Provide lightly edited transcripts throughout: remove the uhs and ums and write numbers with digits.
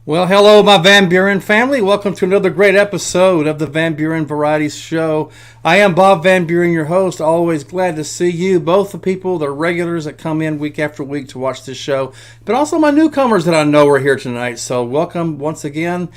Well, hello, my Van Buren family. Welcome to another great episode of the Van Buren Variety Show. I am Bob Van Buren, your host. Always glad to see you, both the people, the regulars that come in week after week to watch this show, but also my newcomers that I know are here tonight. So welcome once again.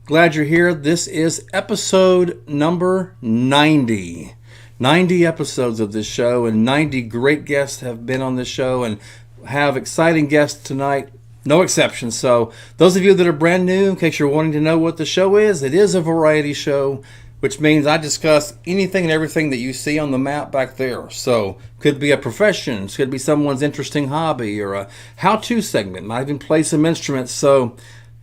Glad you're here. This is episode number 90. 90 episodes of this show, and 90 great guests have been on this show and have exciting guests tonight. No exceptions. So those of you that are brand new, in case you're wanting to know what the show is, it is a variety show, which means I discuss anything and everything that you see on the map back there. So could be a profession, could be someone's interesting hobby, or a how-to segment. Might even play some instruments. So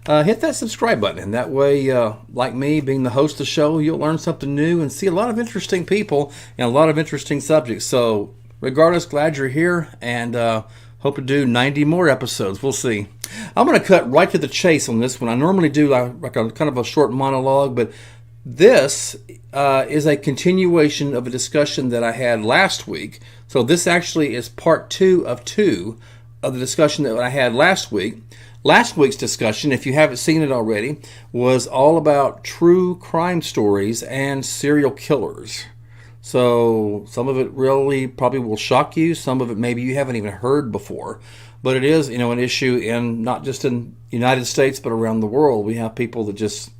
hit that subscribe button, and that way, like me, being the host of the show, you'll learn something new and see a lot of interesting people and a lot of interesting subjects. So regardless, glad you're here, and hope to do 90 more episodes. We'll see. I'm going to cut right to the chase on this one. I normally do like a kind of a short monologue, but this is a continuation of a discussion that I had last week. So this actually is part two of the discussion that I had last week. Last week's discussion, if you haven't seen it already, was all about true crime stories and serial killers. So some of it really probably will shock you. Some of it maybe you haven't even heard before. But it is, an issue in not just in the United States, but around the world. We have people that just,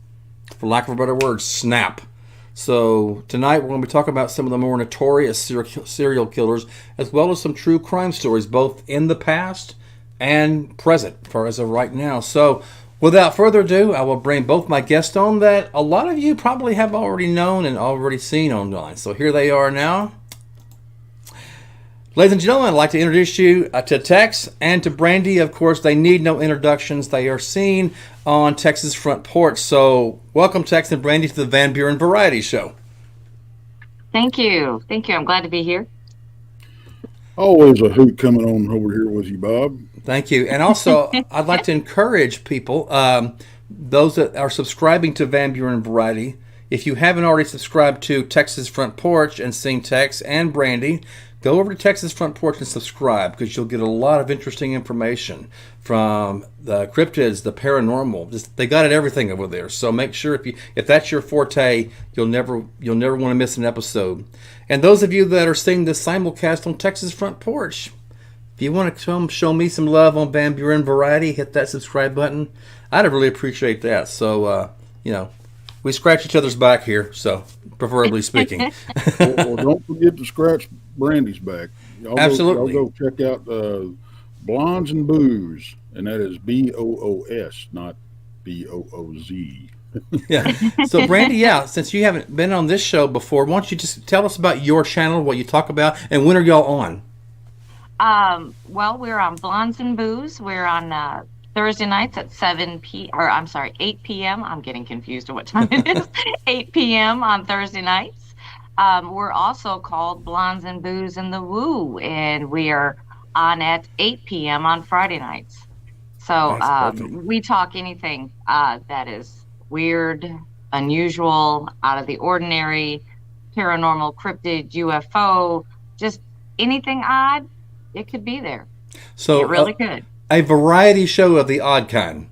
for lack of a better word, snap. So tonight we're going to be talking about some of the more notorious serial killers, as well as some true crime stories, both in the past and present, for as of right now. So without further ado, I will bring both my guests on that a lot of you probably have already known and already seen online. So here they are now. Ladies and gentlemen, I'd like to introduce you to Tex and to Brandy. Of course, they need no introductions. They are seen on Tex's Front Porch. So welcome, Tex and Brandy, to the Van Buren Variety Show. Thank you. I'm glad to be here. Always a hoot coming on over here with you, Bob. Thank you. And also, I'd like to encourage people, those that are subscribing to Van Buren Variety, if you haven't already subscribed to Texas Front Porch and seen Tex and Brandy, go over to Texas Front Porch and subscribe, because you'll get a lot of interesting information from the cryptids, the paranormal. They got it everything over there. So make sure if that's your forte, you'll never want to miss an episode. And those of you that are seeing this simulcast on Texas Front Porch, if you want to come show me some love on Van Buren Variety, hit that subscribe button. I'd really appreciate that. So, we scratch each other's back here, so preferably speaking. Well, don't forget to scratch Brandy's back. Absolutely. Y'all go check out Blondes and Booze, and that is BOOS, not BOOZ. Yeah. So, Brandy, since you haven't been on this show before, why don't you just tell us about your channel, what you talk about, and when are y'all on? Well, we're on Blondes and Booze. We're on Thursday nights at 8 p.m. I'm getting confused at what time it is. 8 p.m. on Thursday nights. We're also called Blondes and Booze in the Woo, and we are on at 8 p.m. on Friday nights. So we talk anything that is weird, unusual, out of the ordinary, paranormal, cryptid, UFO, just anything odd. It could be there. So it really could. A variety show of the odd kind.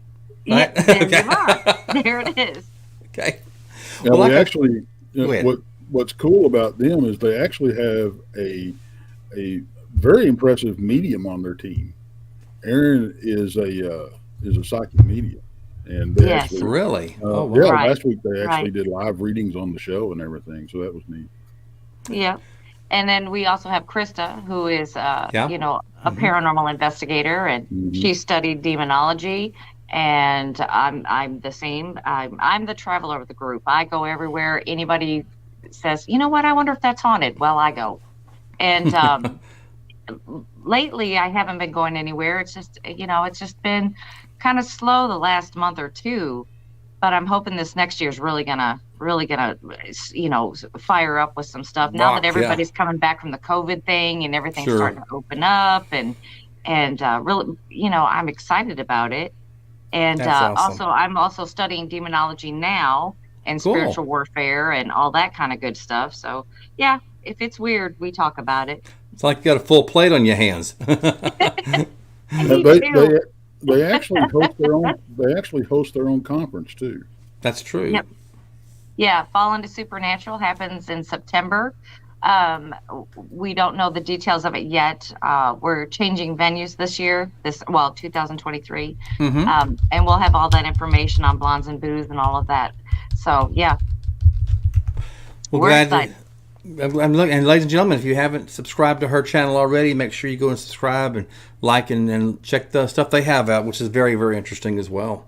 Right? Yeah, there you are. There it is. Okay. Now, what's cool about them is they actually have a very impressive medium on their team. Aaron is a psychic medium, and they actually, really, wow. Right. Last week they actually did live readings on the show and everything, so that was neat. Yeah. And then we also have Krista, who is, a paranormal investigator, and she studied demonology. And I'm the same. I'm the traveler of the group. I go everywhere. Anybody says, you know what, I wonder if that's haunted. Well, I go. And lately, I haven't been going anywhere. It's just, it's just been kind of slow the last month or two. But I'm hoping this next year is really gonna, fire up with some stuff. Now that everybody's coming back from the COVID thing and everything's starting to open up, and really, I'm excited about it. And awesome. I'm also studying demonology now and spiritual warfare and all that kind of good stuff. So yeah, if it's weird, we talk about it. It's like you got a full plate on your hands. they actually host their own. They actually host their own conference too. That's true. Yep. Yeah, Fall into Supernatural happens in September. Um, we don't know the details of it yet. We're changing venues this year, 2023. Mm-hmm. And we'll have all that information on Blondes and Booze and all of that. So, yeah. Well, we're excited. I'm looking, and ladies and gentlemen, if you haven't subscribed to her channel already, make sure you go and subscribe and like and check the stuff they have out, which is very, very interesting as well.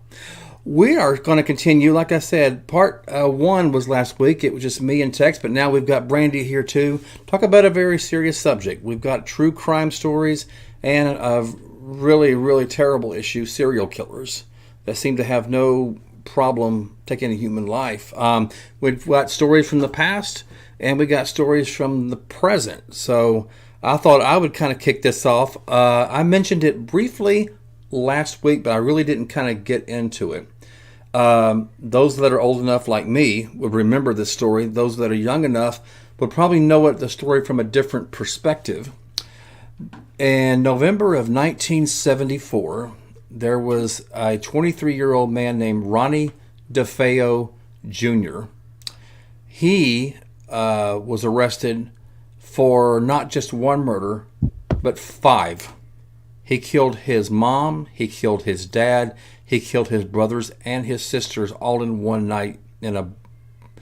We are going to continue. Like I said, part 1 was last week. It was just me and Tex, but now we've got Brandy here too. Talk about a very serious subject. We've got true crime stories and a really, really terrible issue, serial killers that seem to have no problem taking a human life. We've got stories from the past and we got stories from the present. So I thought I would kind of kick this off. I mentioned it briefly last week, but I really didn't kind of get into it. Those that are old enough like me would remember this story. Those that are young enough would probably know the story from a different perspective. In November of 1974, there was a 23-year-old man named Ronnie DeFeo Jr. He was arrested for not just one murder, but 5. He killed his mom, he killed his dad, he killed his brothers and his sisters all in one night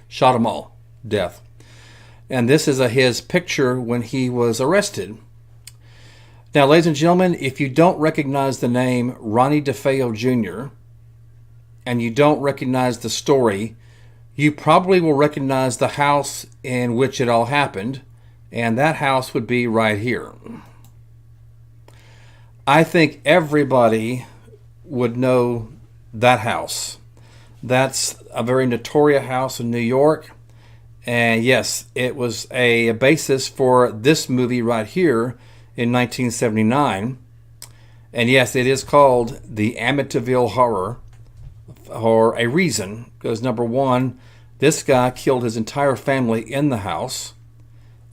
shot them all death. And this is his picture when he was arrested. Now, ladies and gentlemen, if you don't recognize the name Ronnie DeFeo Jr. and you don't recognize the story, you probably will recognize the house in which it all happened, and that house would be right here. I think everybody would know that house. That's a very notorious house in New York. And yes, it was a basis for this movie right here in 1979. And yes, it is called the Amityville Horror for a reason. Because number one, this guy killed his entire family in the house.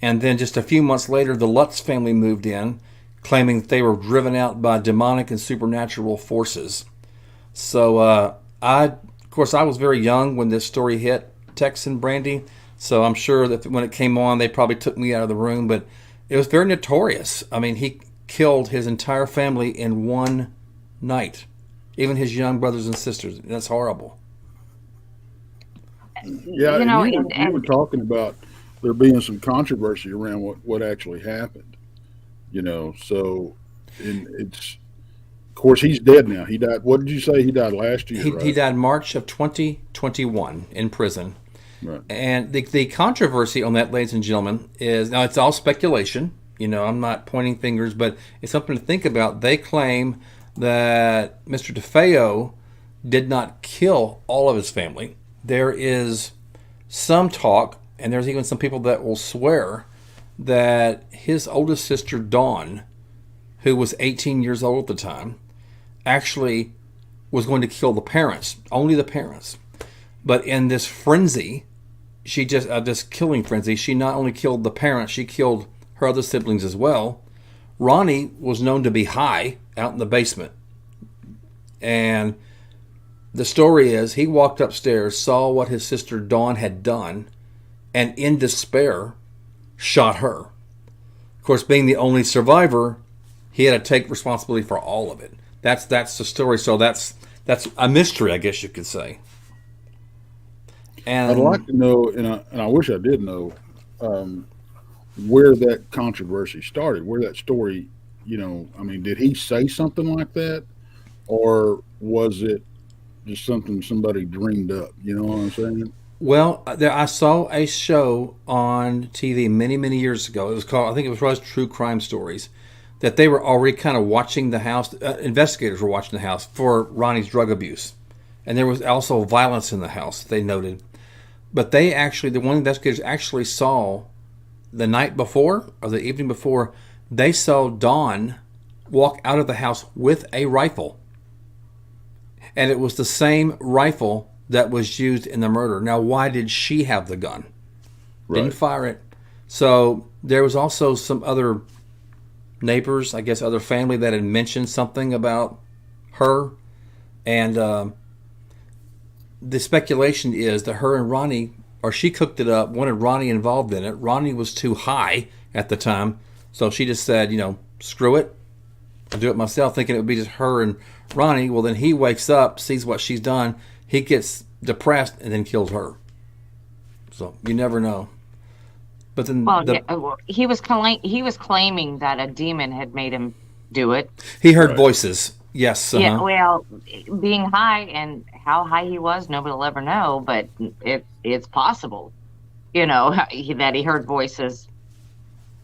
And then just a few months later, the Lutz family moved in, claiming that they were driven out by demonic and supernatural forces. So, of course, I was very young when this story hit Tex and Brandy, so I'm sure that when it came on, they probably took me out of the room, but it was very notorious. I mean, he killed his entire family in one night, even his young brothers and sisters. That's horrible. Yeah, you were talking about there being some controversy around what actually happened. So it's, of course, he's dead now. He died. What did you say? He died last year. He died March of 2021 in prison. Right. And the controversy on that, ladies and gentlemen, is now it's all speculation. I'm not pointing fingers, but it's something to think about. They claim that Mr. DeFeo did not kill all of his family. There is some talk, and there's even some people that will swear that his oldest sister, Dawn, who was 18 years old at the time, actually was going to kill the parents, only the parents. But in this frenzy, she this killing frenzy, she not only killed the parents, she killed her other siblings as well. Ronnie was known to be high out in the basement. And the story is he walked upstairs, saw what his sister Dawn had done, and in despair, shot her. Of course, being the only survivor, he had to take responsibility for all of it. That's the story. So that's a mystery, I guess you could say. And I'd like to know, and I wish I did know, where that controversy started, where that story, did he say something like that, or was it just something somebody dreamed up? You know what I'm saying? Well, I saw a show on TV many, many years ago. It was called, I think it was True Crime Stories, that they were already kind of watching the house. Investigators were watching the house for Ronnie's drug abuse. And there was also violence in the house, they noted. But the one investigators actually saw the night before, or the evening before, they saw Dawn walk out of the house with a rifle. And it was the same rifle that was used in the murder. Now, why did she have the gun? Right. Didn't fire it. So there was also some other neighbors, I guess other family, that had mentioned something about her, and the speculation is that her and Ronnie, or she cooked it up, wanted Ronnie involved in it. Ronnie was too high at the time, so she just said, screw it, I'll do it myself, thinking it would be just her and Ronnie. Well, then he wakes up, sees what she's done, he gets depressed, and then kills her. So you never know. But then, he was claiming that a demon had made him do it. He heard voices. Yes. Yeah. Well, being high, and how high he was, nobody will ever know. But it's possible, that he heard voices.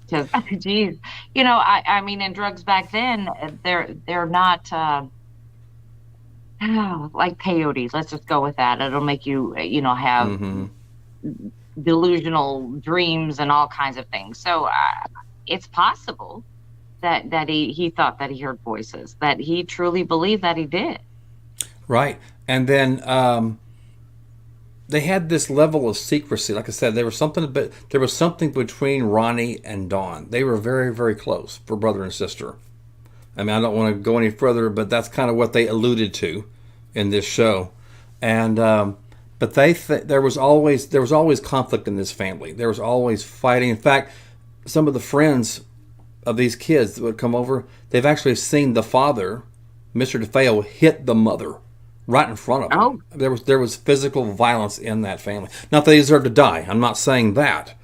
Because, geez, I mean, in drugs back then, they're not like peyotes. Let's just go with that. It'll make you, have delusional dreams and all kinds of things. So it's possible that he thought that he heard voices, that he truly believed that he did. Right. And then they had this level of secrecy. Like I said, there was something between Ronnie and Dawn. They were very, very close for brother and sister. I mean, I don't want to go any further, but that's kind of what they alluded to in this show. And but there was always conflict in this family. There was always fighting. In fact, some of the friends of these kids that would come over, they've actually seen the father, Mr. DeFeo, hit the mother right in front of them. Oh. There was physical violence in that family. Not that they deserve to die. I'm not saying that.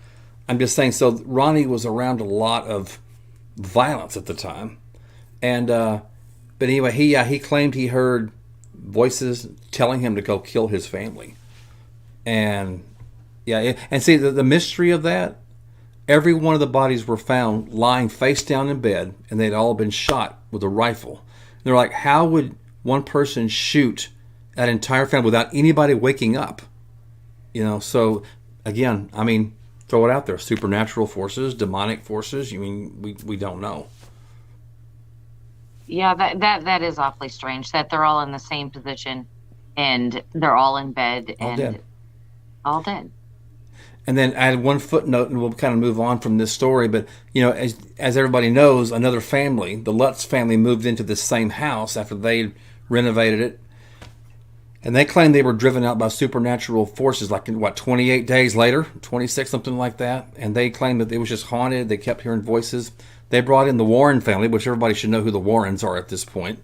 I'm just saying, so Ronnie was around a lot of violence at the time. And but anyway, he claimed he heard voices telling him to go kill his family. And and see the mystery of that, every one of the bodies were found lying face down in bed, and they'd all been shot with a rifle. And they're like, how would one person shoot an entire family without anybody waking up? So again, I mean, throw it out there. Supernatural forces, demonic forces. I mean, we don't know. Yeah, that is awfully strange that they're all in the same position and they're all in bed all dead. And then I had one footnote, and we'll kind of move on from this story. But as everybody knows, another family, the Lutz family, moved into this same house after they renovated it, and they claimed they were driven out by supernatural forces. 28 days later, 26, something like that. And they claimed that it was just haunted. They kept hearing voices. They brought in the Warren family, which everybody should know who the Warrens are at this point.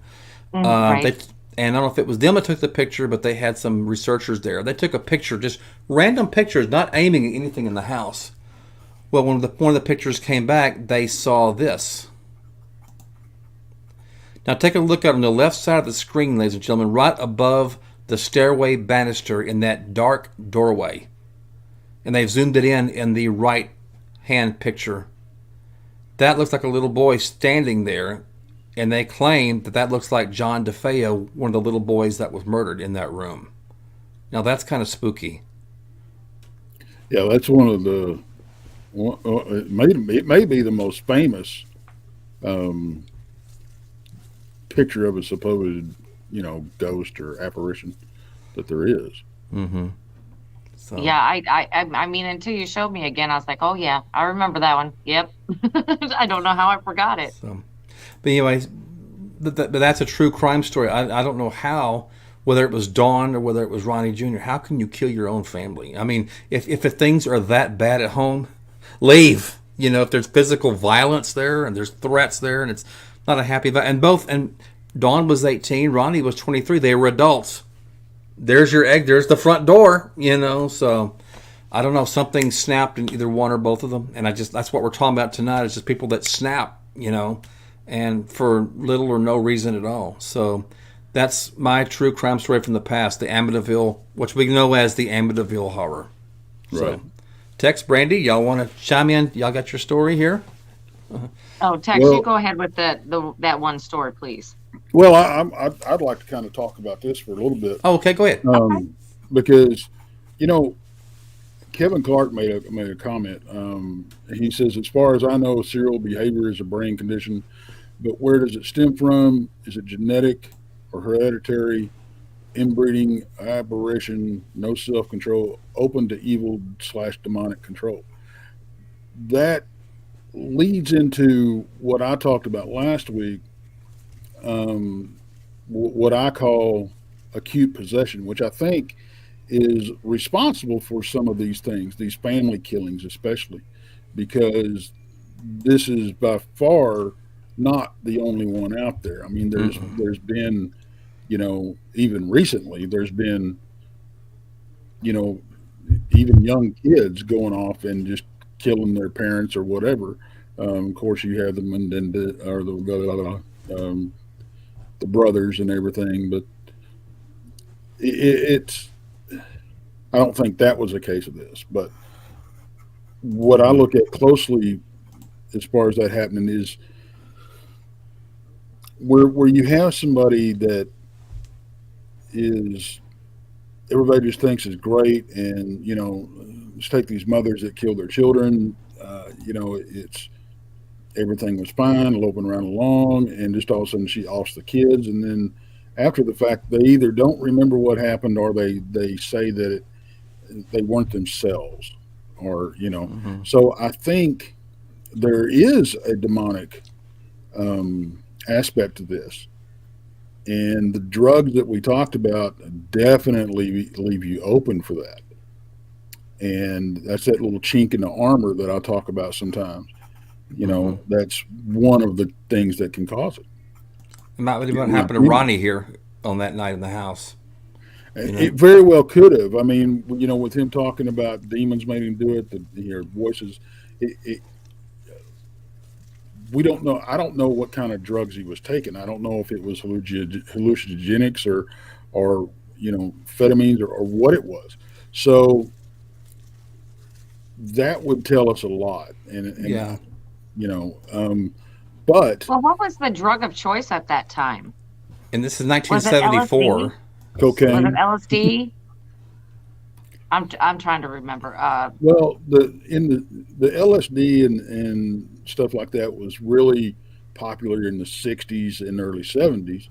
Right. And I don't know if it was them that took the picture, but they had some researchers there. They took a picture, just random pictures, not aiming at anything in the house. Well, when one of the pictures came back, they saw this. Now take a look out on the left side of the screen, ladies and gentlemen, right above the stairway banister in that dark doorway. And they've zoomed it in the right-hand picture. That looks like a little boy standing there. And they claim that looks like John DeFeo, one of the little boys that was murdered in that room. Now, that's kind of spooky. Yeah, that's one of the... It may be the most famous picture of a supposed, ghost or apparition that there is. Mm-hmm. So. Yeah, I mean, until you showed me again, I was like, oh, yeah, I remember that one. Yep. I don't know how I forgot it. So. But anyways, but that's a true crime story. I don't know how, whether it was Dawn or whether it was Ronnie Jr., how can you kill your own family? I mean, if the things are that bad at home, leave. If there's physical violence there and there's threats there and it's not a happy... And Dawn was 18, Ronnie was 23. They were adults. There's your egg. There's the front door, So I don't know. Something snapped in either one or both of them. And that's what we're talking about tonight, is just people that snap, and for little or no reason at all. So that's my true crime story from the past, the Amityville, which we know as the Amityville Horror. Right. So, Tex, Brandy, y'all want to chime in? Y'all got your story here? Oh, Tex, you go ahead with that one story, please. Well, I'd like to kind of talk about this for a little bit. Oh, okay, go ahead. Because, Kevin Clark made a comment. He says, as far as I know, serial behavior is a brain condition, but where does it stem from? Is it genetic or hereditary? Inbreeding, aberration, no self-control, open to evil/demonic control. That leads into what I talked about last week. what I call acute possession, which I think is responsible for some of these things, these family killings, especially because this is by far not the only one out there. I mean, there's been, even recently, there's been, you know, even young kids going off and just killing their parents or whatever. Of course, you have the Mendenda or the brothers and everything, but it's. I don't think that was a case of this, but what I look at closely as far as that happening is where you have somebody that is everybody just thinks is great, and let's take these mothers that kill their children. It's everything was fine, loping around along, and just all of a sudden she offs the kids, and then after the fact, they either don't remember what happened or they say that they weren't themselves, or So I think there is a demonic aspect to this, and the drugs that we talked about definitely leave you open for that. And that's that little chink in the armor that I talk about sometimes. That's one of the things that can cause it. It might be what happened to Ronnie here on that night in the house. It very well could have. I mean, with him talking about demons made him do it, the voices. We don't know. I don't know what kind of drugs he was taking. I don't know if it was hallucinogenics or amphetamines or what it was. So that would tell us a lot. And yeah. But what was the drug of choice at that time? And this is 1974. Cocaine. Was it LSD? I'm trying to remember. Well, the LSD and stuff like that was really popular in the 60s and early 70s.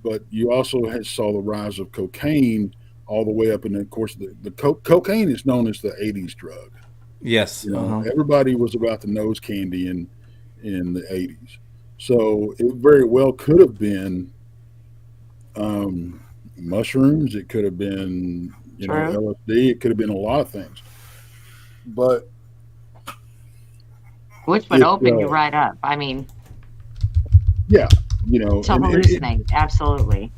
But you also saw the rise of cocaine all the way up, and of course the cocaine is known as the 80s drug. Yes. Everybody was about the nose candy in the 80s. So it very well could have been mushrooms. It could have been LSD. It could have been a lot of things. But which would open you right up. I mean, yeah, to hallucinate. Absolutely.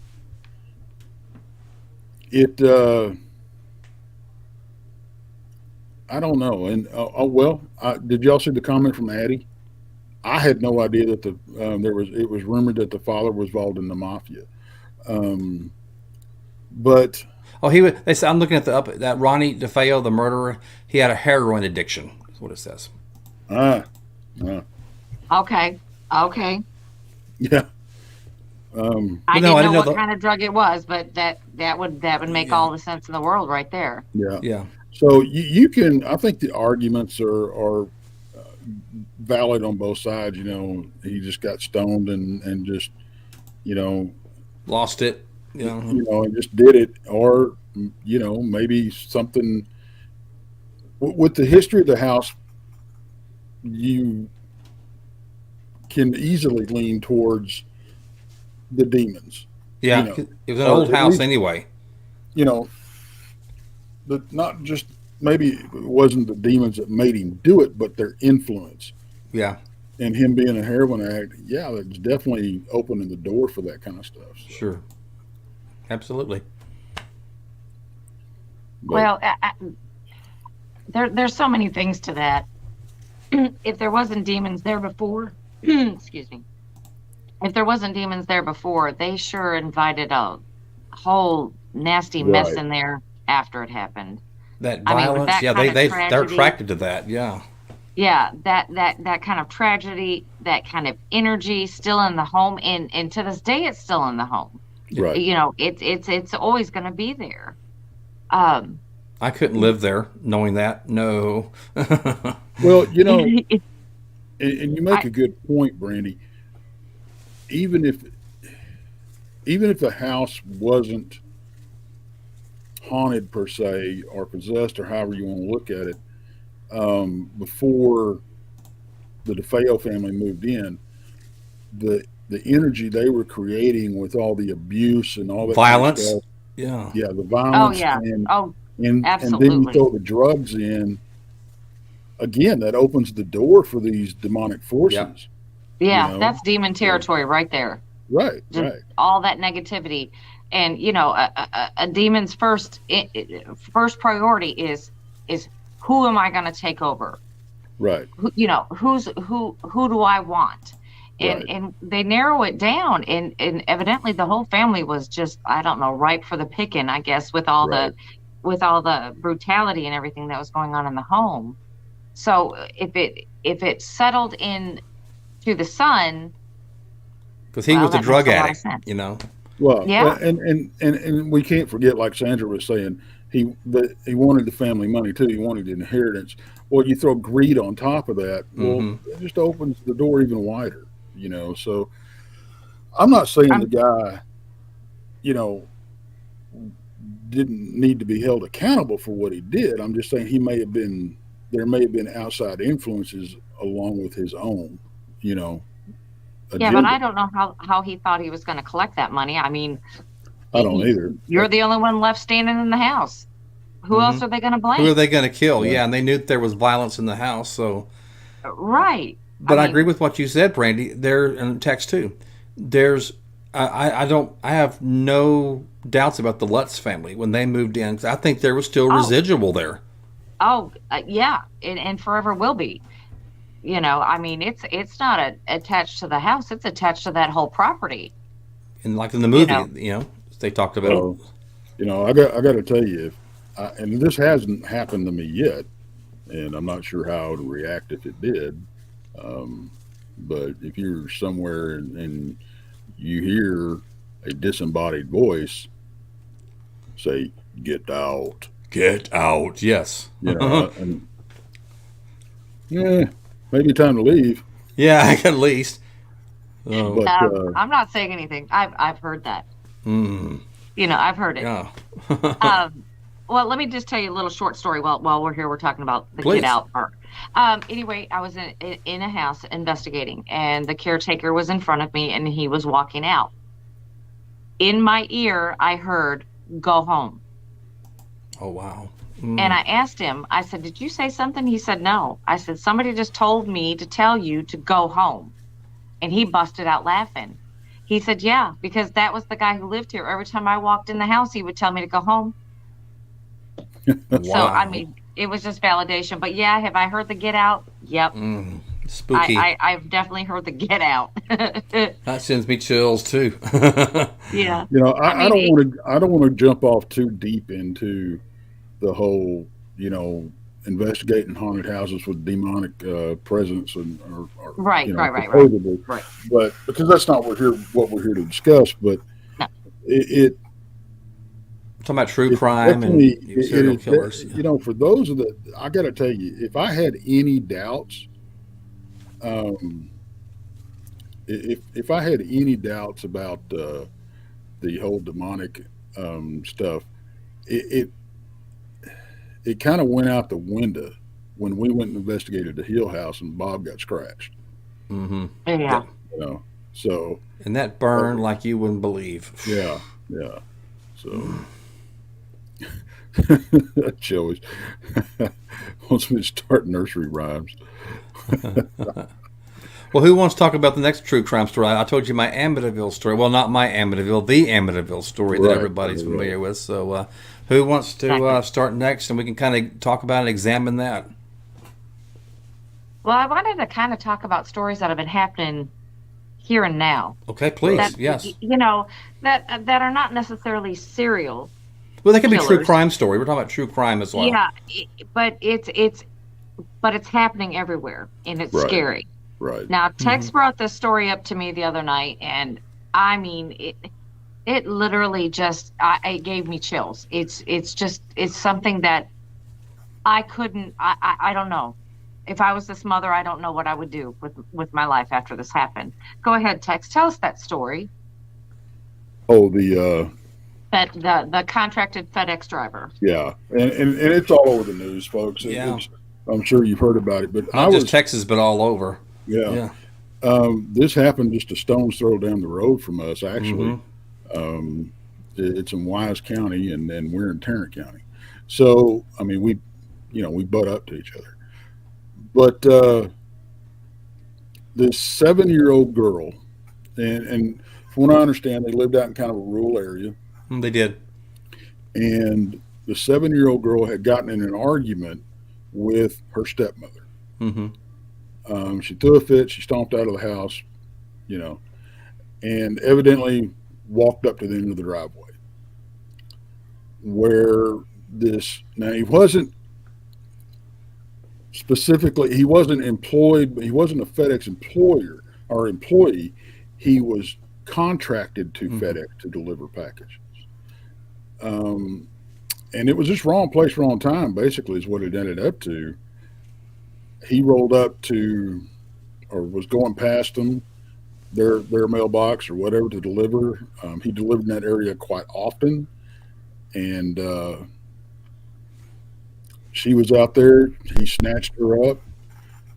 I don't know. And did y'all see the comment from Addie? I had no idea that it was rumored that the father was involved in the mafia. But I'm looking at that Ronnie DeFeo, the murderer. He had a heroin addiction. That's what it says. Okay. Yeah. I didn't know what kind of drug it was, but that would make all the sense in the world right there. Yeah. Yeah. So you can. I think the arguments are valid on both sides. He just got stoned and just lost it. And just did it, or maybe something with the history of the house. You can easily lean towards the demons. Yeah, it was an old house anyway. But not just maybe it wasn't the demons that made him do it, but their influence. Yeah. And him being a heroin addict, it's definitely opening the door for that kind of stuff. So. Sure. Absolutely. Well, there's so many things to that. If there wasn't demons there before, excuse me. If there wasn't demons there before, they sure invited a whole nasty mess in there after it happened. That violence, they're attracted to that, yeah. Yeah, that kind of tragedy, that kind of energy still in the home, and to this day it's still in the home. Right. It's always going to be there. I couldn't live there knowing that. No. Well, and you make a good point, Brandy. Even if the house wasn't haunted per se, or possessed, or however you want to look at it, before the DeFeo family moved in, the the energy they were creating with all the abuse and all that Violence. kind of stuff. Yeah. Yeah, the Oh violence yeah. Oh, and then you absolutely. throw the drugs in. Again, that opens the door for these demonic Yep. forces. Yeah, that's demon So, territory right there. right, Just right, all that negativity, and a demon's first priority is who am I going to take over? right, Who do I want? right, And they narrow it down, and evidently the whole family was just, I don't know, ripe for the picking, I guess, right. with all the brutality and everything that was going on in the home. So if it settled in to the son, Because he well, was a that makes drug a lot of addict, sense. Well, Yeah. and we can't forget, like Sandra was saying, he wanted the family money too. He wanted the inheritance. Well, you throw greed on top of that. Well, Mm-hmm. it just opens the door even wider. So I'm not saying the I'm guy, you know, didn't need to be held accountable for what he did. I'm just saying there may have been outside influences along with his own, you know, Yeah, but agenda. I don't know how he thought he was going to collect that money. I mean, I don't either. you're the only one left standing in the house. Who Mm-hmm. else are they going to Who are blame? they going to kill? Yeah. Yeah, and they knew that there was violence in the house. So, Right. but I agree with what you said, Brandy. There and text too. There's, I have no doubts about the Lutz family when they moved in. 'Cause I think there was still Oh, residual there, yeah, and forever will be. I mean, it's not attached to the house; it's attached to that whole property. and like in the You movie, know, they talked about. it, Well, I got to tell you, and this hasn't happened to me yet, and I'm not sure how I would react if it did. Um, but if you're somewhere and you hear a disembodied voice say, "Get out," Get out. Yes. and yeah, maybe time to leave. Yeah, at least. Oh. But I'm not saying anything. I've heard that. Mm, I've heard it. yeah. Um, well, let me just tell you a little short story while we're here. We're talking about the get Please. out part. Anyway, I was in a house investigating, and the caretaker was in front of me, and he was walking out. In my ear, I heard, "Go home." Oh wow. And I asked him, I said, "Did you say something?" He said, "No." I said, "Somebody just told me to tell you to go home." And he busted out laughing. He said, "Yeah, because that was the guy who lived here. Every time I walked in the house, he would tell me to go home." Wow. So, I mean, it was just validation. But yeah, have I heard the get out? Yep. Spooky. I've definitely heard the get out. That sends me chills too. Yeah. I don't want to jump off too deep into the whole, investigating haunted houses with demonic presence or Right. supposedly. Right. But because that's not what we're here to discuss. But No. it Talking about true it crime and definitely serial it is killers. for those I got to tell you, if I had any doubts, if I had any doubts about the whole demonic stuff, it kind of went out the window when we went and investigated the Hill House and Bob got scratched. Mm-hmm. Yeah. So And that burned like you wouldn't believe. yeah. So Joey wants me to start nursery rhymes. Well, who wants to talk about the next true crime story? I told you my Amityville story. Well, not my Amityville, the Amityville story that Right. everybody's familiar with. So, who wants to start next, and we can kind of talk about and examine that. Well, I wanted to kind of talk about stories that have been happening here and now. Okay, please. That, Yes. that are not necessarily serial. Well, they can be true killers. crime story. We're talking about true crime as well. Yeah, but it's happening everywhere, and it's Right. scary. Right. Now, Tex brought this story up to me the other night, and I mean, it literally just it gave me chills. It's something that I couldn't. I don't know. If I was this mother, I don't know what I would do with my life after this happened. Go ahead, Tex. Tell us that story. Oh, the The contracted FedEx driver. yeah, and it's all over the news, folks. Yeah. I'm sure you've heard about it, but Not just Texas, but all over. yeah. Yeah. This happened just a stone's throw down the road from us, actually. Mm-hmm. It's in Wise County, and then we're in Tarrant County. So, I mean, we butt up to each other. But this 7-year-old girl, and from what I understand, they lived out in kind of a rural area. They did. And the 7-year-old girl had gotten in an argument with her stepmother. Mm-hmm. She threw a fit. She stomped out of the house, and evidently walked up to the end of the driveway where now he wasn't employed, but he wasn't a FedEx employer or employee. He was contracted to FedEx to deliver packages. And it was just wrong place, wrong time, basically, is what it ended up to. He rolled up to, or was going past them, their mailbox or whatever to deliver. He delivered in that area quite often. And she was out there. He snatched her up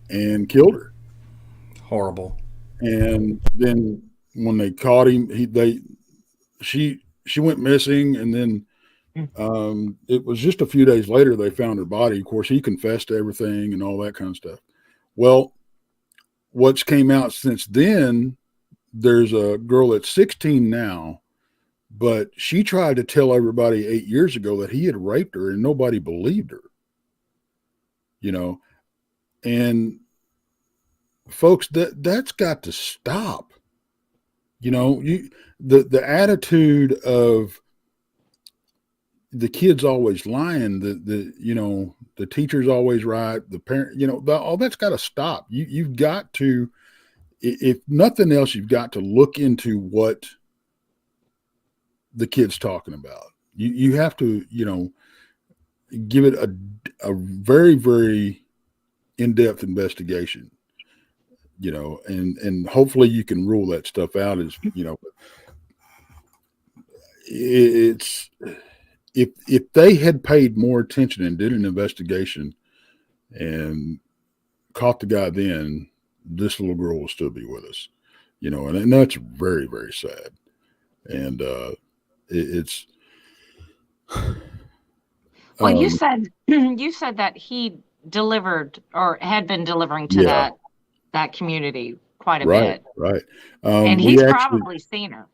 and killed her. Horrible. And then when they caught him, she went missing, and then it was just a few days later they found her body. Of course, he confessed to everything and all that kind of stuff. Well, what's came out since then, there's a girl that's 16 now, but she tried to tell everybody 8 years ago that he had raped her, and nobody believed her. And folks, that's got to stop. The attitude of the kid's always lying, the teacher's always right, the parent, all that's got to stop. You've got to, if nothing else, you've got to look into what the kid's talking about. You have to, give it a very, very in-depth investigation, and hopefully you can rule that stuff out as, it's, if they had paid more attention and did an investigation and caught the guy, then this little girl will still be with us, and that's very, very sad. And it's well, you said that he delivered or had been delivering to that community quite a bit, right. And he's probably seen her.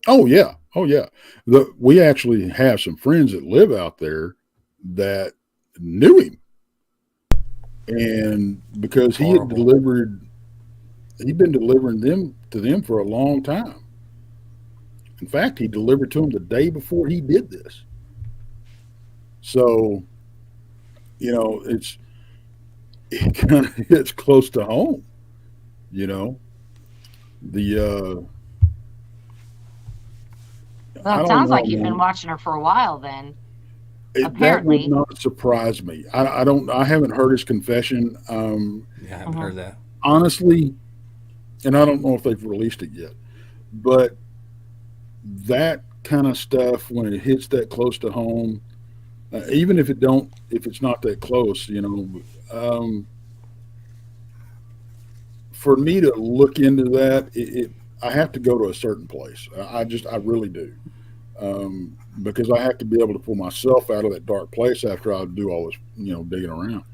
Oh yeah. We actually have some friends that live out there that knew him, and because he'd been delivering them to them for a long time. In fact, he delivered to them the day before he did this. So, it kind of hits close to home. Well, it sounds like you've been watching her for a while then. Apparently. That would not surprise me. I haven't heard his confession. I haven't heard that. Honestly, and I don't know if they've released it yet, but that kind of stuff, when it hits that close to home, even if it's not that close, for me to look into that, I have to go to a certain place. I really do. Because I have to be able to pull myself out of that dark place after I do all this, digging around.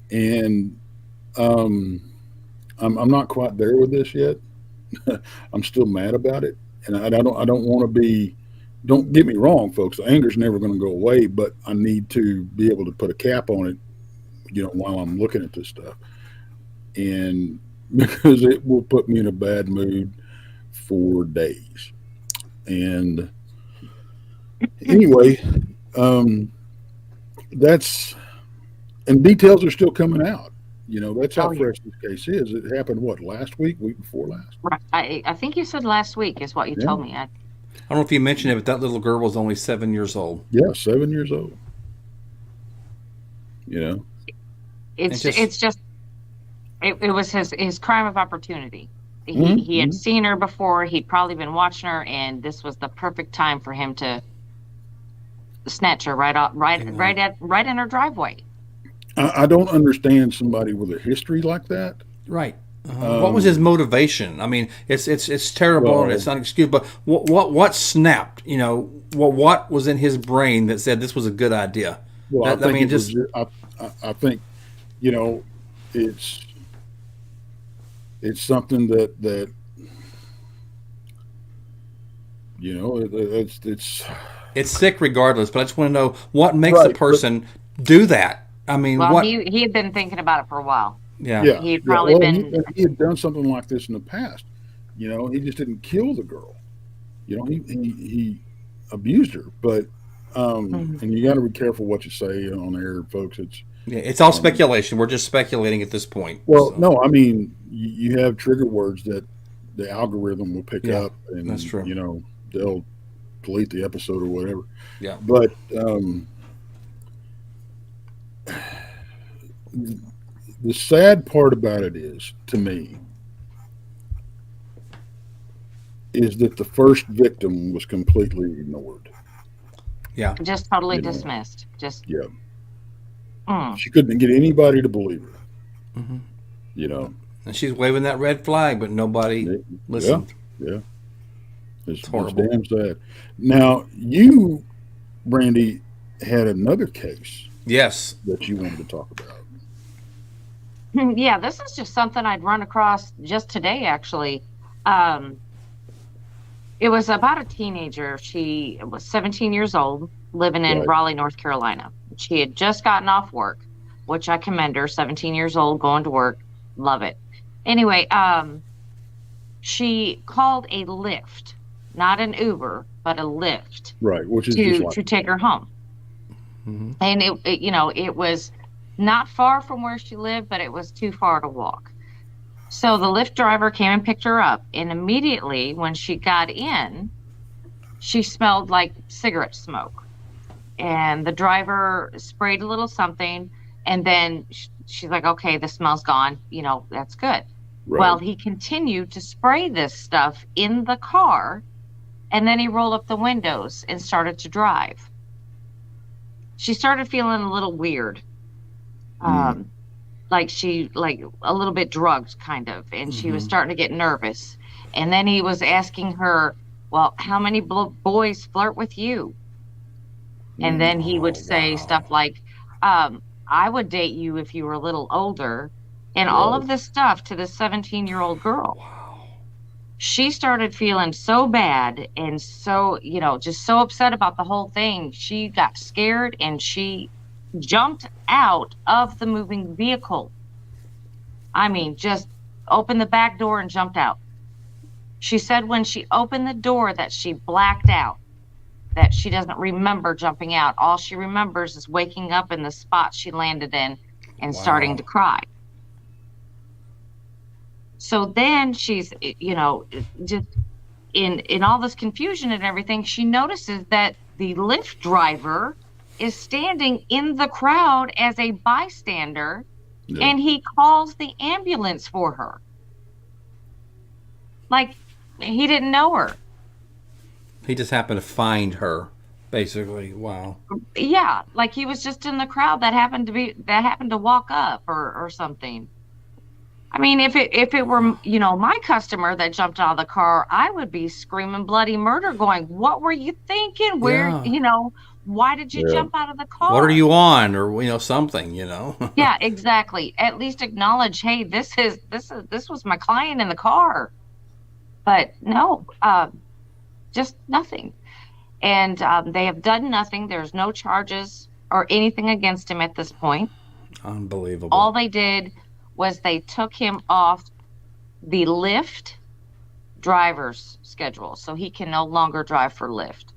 And I'm not quite there with this yet. I'm still mad about it, and I don't want to be. Don't get me wrong, folks. The anger's never going to go away, but I need to be able to put a cap on it, while I'm looking at this stuff, and because it will put me in a bad mood for days. And anyway, and details are still coming out. That's how fresh this case is. It happened, last week before last? Right. I think you said last week is what you told me. I don't know if you mentioned it, but that little girl was only 7 years old. Yeah, 7 years old. It was his crime of opportunity. He had seen her before. He'd probably been watching her, and this was the perfect time for him to snatch her right in her driveway. I don't understand somebody with a history like that. Right. What was his motivation? I mean, it's terrible and it's unexcusable. But what snapped? You know, what was in his brain that said this was a good idea? Well, I think, you know, it's something that you know, it's sick regardless. But I just want to know what makes a person do that. I mean, well, he had been thinking about it for a while. Yeah. He had probably been. He had done something like this in the past. You know, he just didn't kill the girl. You know, he abused her. But and you got to be careful what you say on air, folks. It's all speculation. We're just speculating at this point. Well, no, I mean, you have trigger words that the algorithm will pick up, and that's true. You know, they'll delete the episode or whatever. Yeah. But the sad part about it is, to me, is that the first victim was completely ignored. Yeah. Just totally dismissed. She couldn't get anybody to believe her. Mm-hmm. You know. And she's waving that red flag, but nobody listened. Yeah. It's horrible. It's damn sad. Now, you, Brandy, had another case. Yes. That you wanted to talk about. Yeah, this is just something I'd run across just today, actually. It was about a teenager. She was 17 years old, living in Raleigh, North Carolina. She had just gotten off work, which I commend her. 17 years old, going to work. Love it. Anyway, she called a Lyft, not an Uber, but a Lyft. Right, which is to take her home. Mm-hmm. And it was not far from where she lived, but it was too far to walk. So the Lyft driver came and picked her up, and immediately when she got in, she smelled like cigarette smoke. And the driver sprayed a little something, and then she's like, okay, the smell's gone. You know, that's good. Right. Well, he continued to spray this stuff in the car, and then he rolled up the windows and started to drive. She started feeling a little weird. Like a little bit drugged kind of, and she was starting to get nervous. And then he was asking her, well, how many boys flirt with you? And then he would say stuff like, I would date you if you were a little older, and all of this stuff to this 17-year-old girl. Wow. She started feeling so bad and so, just so upset about the whole thing. She got scared and she jumped out of the moving vehicle. I mean, just opened the back door and jumped out. She said when she opened the door that she blacked out, that she doesn't remember jumping out. All she remembers is waking up in the spot she landed in and starting to cry. So then she's, just in all this confusion and everything, she notices that the Lyft driver is standing in the crowd as a bystander, and he calls the ambulance for her. Like, he didn't know her. He just happened to find her, basically. Wow. Yeah, like he was just in the crowd that happened to walk up or something. I mean, if it were, my customer that jumped out of the car, I would be screaming bloody murder, going, what were you thinking? Where, why did you jump out of the car? What are you on? Or, something, Yeah, exactly. At least acknowledge, hey, this was my client in the car. But no, just nothing. And they have done nothing. There's no charges or anything against him at this point. Unbelievable. All they did was they took him off the Lyft driver's schedule, so he can no longer drive for Lyft.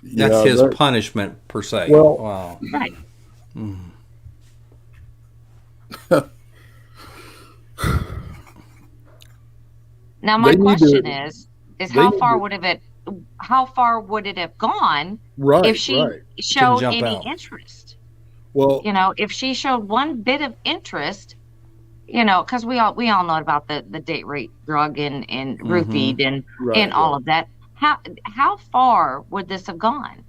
That's his punishment, per se. Well, wow. Right. Now, my question is how far would it have gone if she showed any interest? Well, if she showed one bit of interest, because we all know about the date rape drug and roofied and all of that. How far would this have gone?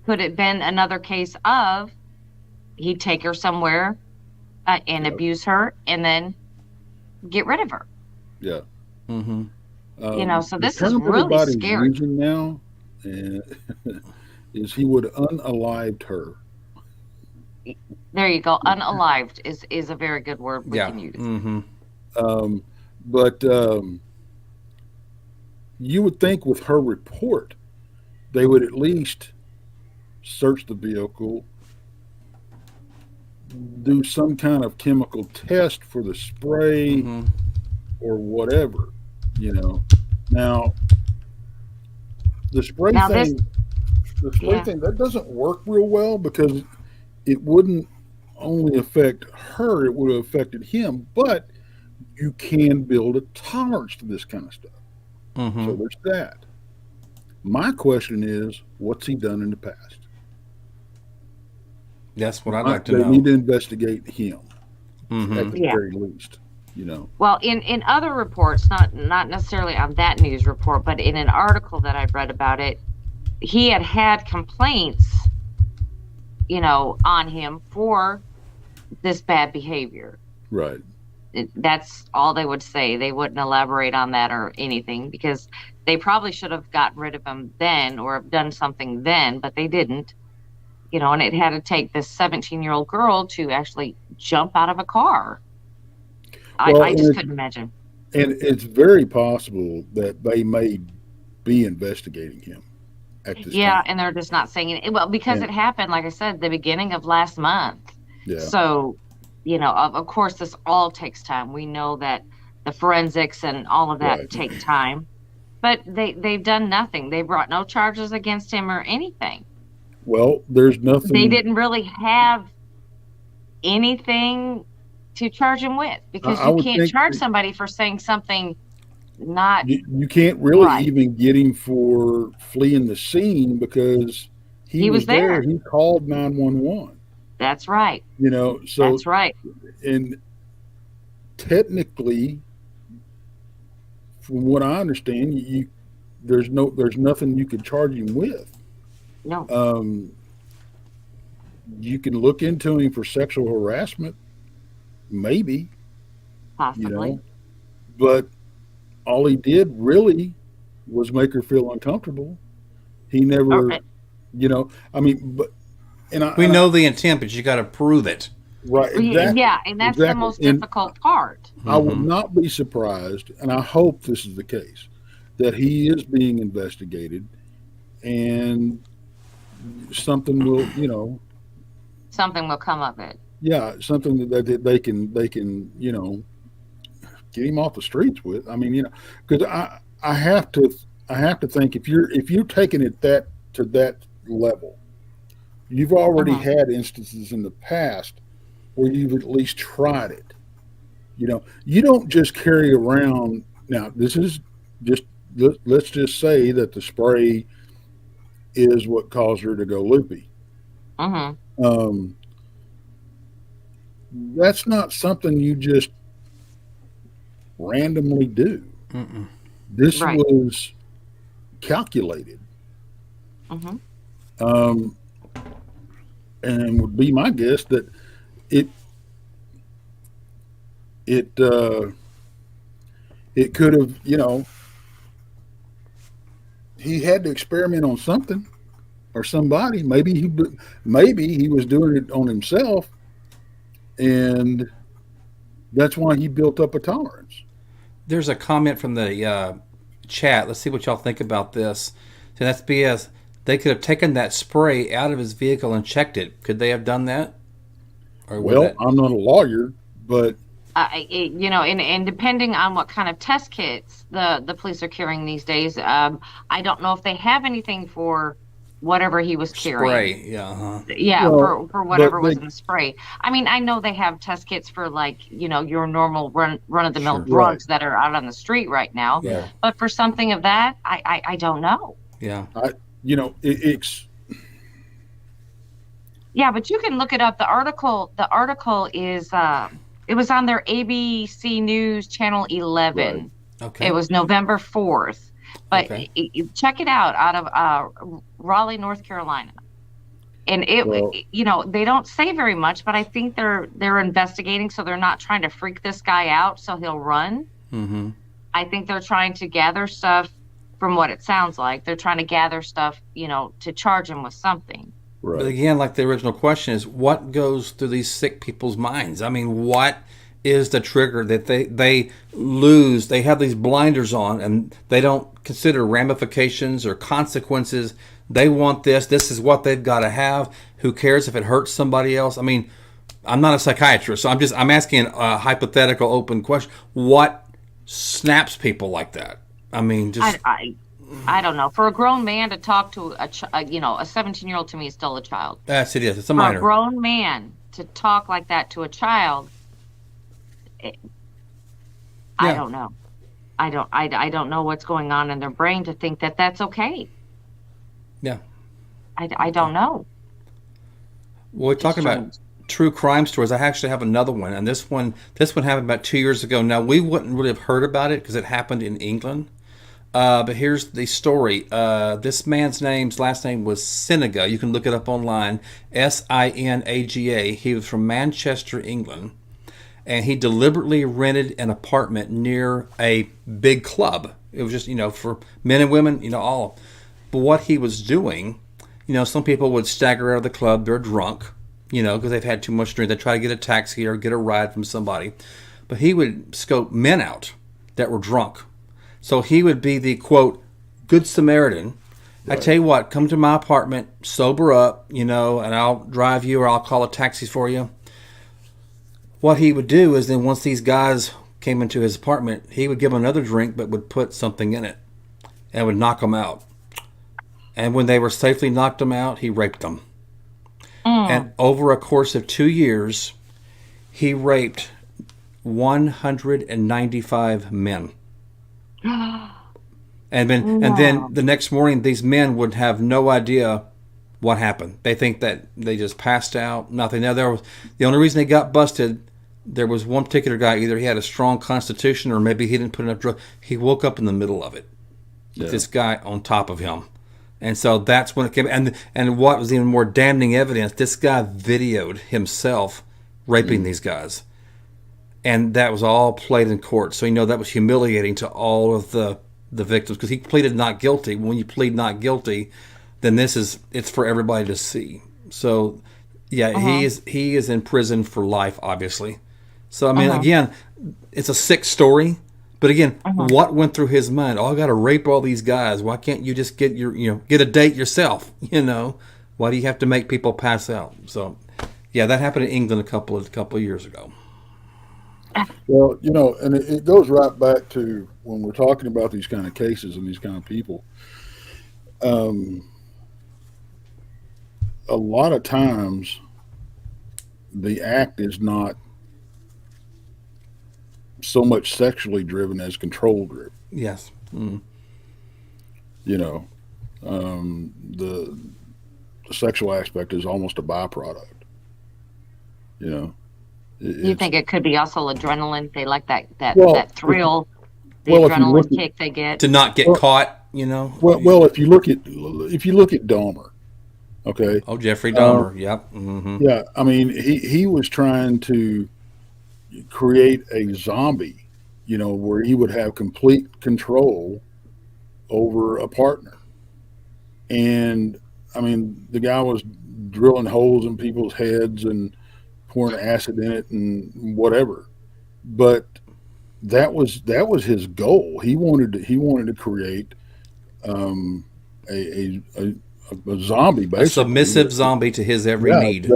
Could it have been another case of he'd take her somewhere and abuse her and then get rid of her. Yeah. Mm-hmm. So this the is term really everybody's scary. using now is he would unalived her. There you go. Unalived is a very good word we Yeah. can use. Mm-hmm. But you would think with her report, they would at least search the vehicle, do some kind of chemical test for the spray Mm-hmm. or whatever. You know, now the spray Now this, thing, the spray yeah. thing that doesn't work real well because it wouldn't only affect her; it would have affected him. But you can build a tolerance to this kind of stuff. Mm-hmm. So there's that. My question is, what's he done in the past? That's what I'd like to They know. need to investigate him at Mm-hmm. the Yeah. very least. You know. Well, in other reports, not necessarily on that news report, but in an article that I'd read about it, he had complaints, on him for this bad behavior. Right. That's all they would say. They wouldn't elaborate on that or anything because they probably should have gotten rid of him then or have done something then, but they didn't. And it had to take this 17-year-old girl to actually jump out of a car. Well, I just couldn't imagine. And it's very possible that they may be investigating him at this Yeah, time. and they're just not saying it. Well, because it happened, like I said, the beginning of last month. Yeah. So, of course, this all takes time. We know that the forensics and all of that take time. But they've done nothing. They brought no charges against him or anything. Well, there's nothing. They didn't really have anything to charge him with because you can't charge somebody for saying something not. You can't really even get him for fleeing the scene because he was there. He called 911. That's right. So that's right. And technically, from what I understand, there's nothing you could charge him with. No. You can look into him for sexual harassment, maybe. Possibly. But all he did really was make her feel uncomfortable. He never, we know the intent, but you got to prove it. Right. Exactly. Yeah, and that's the most difficult part. I would not be surprised, and I hope this is the case, that he is being investigated, and something will, something will come of it. Yeah, something that they can get him off the streets with. Because I have to think if you're taking it to that level, you've already had instances in the past where you've at least tried it. You don't just carry around. Now, this is just, let's just say that the spray is what caused her to go loopy. That's not something you just randomly do. Mm-mm. This was calculated. And would be my guess that it could have, he had to experiment on something or somebody. Maybe he was doing it on himself, and that's why he built up a tolerance. There's a comment from the chat. Let's see what y'all think about this. So that's BS. They could have taken that spray out of his vehicle and checked it. Could they have done that? Or I'm not a lawyer, but and depending on what kind of test kits the police are carrying these days, I don't know if they have anything for whatever he was carrying. Spray, yeah. Yeah, for whatever was in the spray. I know they have test kits for your normal run of the mill drugs that are out on the street right now. Yeah. But for something of that, I don't know. Yeah. Yeah, but you can look it up. The article is it was on their ABC News Channel 11. Right. Okay. It was November 4th. But check it out of Raleigh, North Carolina. And they don't say very much, but I think they're investigating, so they're not trying to freak this guy out so he'll run. Mm-hmm. I think they're trying to gather stuff. From what it sounds like, they're trying to gather stuff, to charge him with something. Right. But again, like the original question is, what goes through these sick people's minds? I mean, what is the trigger that they lose? They have these blinders on, and they don't consider ramifications or consequences. They want this. This is what they've got to have. Who cares if it hurts somebody else? I mean, I'm not a psychiatrist, so I'm asking a hypothetical, open question. What snaps people like that? I mean, just I don't know. For a grown man to talk to a 17-year-old, to me is still a child. Yes, it is. It's a For minor. a grown man to talk like that to a child, I don't know. I don't know what's going on in their brain to think that that's okay. Yeah. I don't know. Well, we're talking about true crime stories. I actually have another one, and this one happened about 2 years ago. Now, we wouldn't really have heard about it because it happened in England. But here's the story. This man's last name was Sinaga. You can look it up online. Sinaga. He was from Manchester, England. And he deliberately rented an apartment near a big club. It was just, for men and women, all. But what he was doing, some people would stagger out of the club. They're drunk, because they've had too much drink. They try to get a taxi or get a ride from somebody. But he would scope men out that were drunk. So he would be the, quote, good Samaritan. Right. I tell you what, come to my apartment, sober up, and I'll drive you or I'll call a taxi for you. What he would do is then once these guys came into his apartment, he would give them another drink but would put something in it and would knock them out. And when they were safely knocked them out, he raped them. And over a course of 2 years, he raped 195 men. And then the next morning, these men would have no idea what happened. They think that they just passed out, nothing. Now, the only reason they got busted, there was one particular guy, either he had a strong constitution or maybe he didn't put enough drugs. He woke up in the middle of it with this guy on top of him. And so that's when it came. And what was even more damning evidence, this guy videoed himself raping these guys. And that was all played in court. So, that was humiliating to all of the victims because he pleaded not guilty. When you plead not guilty, then it's for everybody to see. So, he is in prison for life, obviously. So, I mean, again, it's a sick story. But again, what went through his mind? I got to rape all these guys. Why can't you just get get a date yourself? Why do you have to make people pass out? So, that happened in England a couple of years ago. Well, and it goes right back to when we're talking about these kind of cases and these kind of people. A lot of times, the act is not so much sexually driven as control driven. Yes. Mm. The sexual aspect is almost a byproduct. You think it could be also adrenaline? They like that thrill, adrenaline kick they get to not get caught. Well, if you look at Dahmer, okay. Oh, Jeffrey Dahmer. Yep. Mm-hmm. Yeah, I mean, he was trying to create a zombie, where he would have complete control over a partner. And I mean, the guy was drilling holes in people's heads and pouring acid in it and whatever, but that was his goal. He wanted to create a zombie, basically. A submissive zombie to his every need.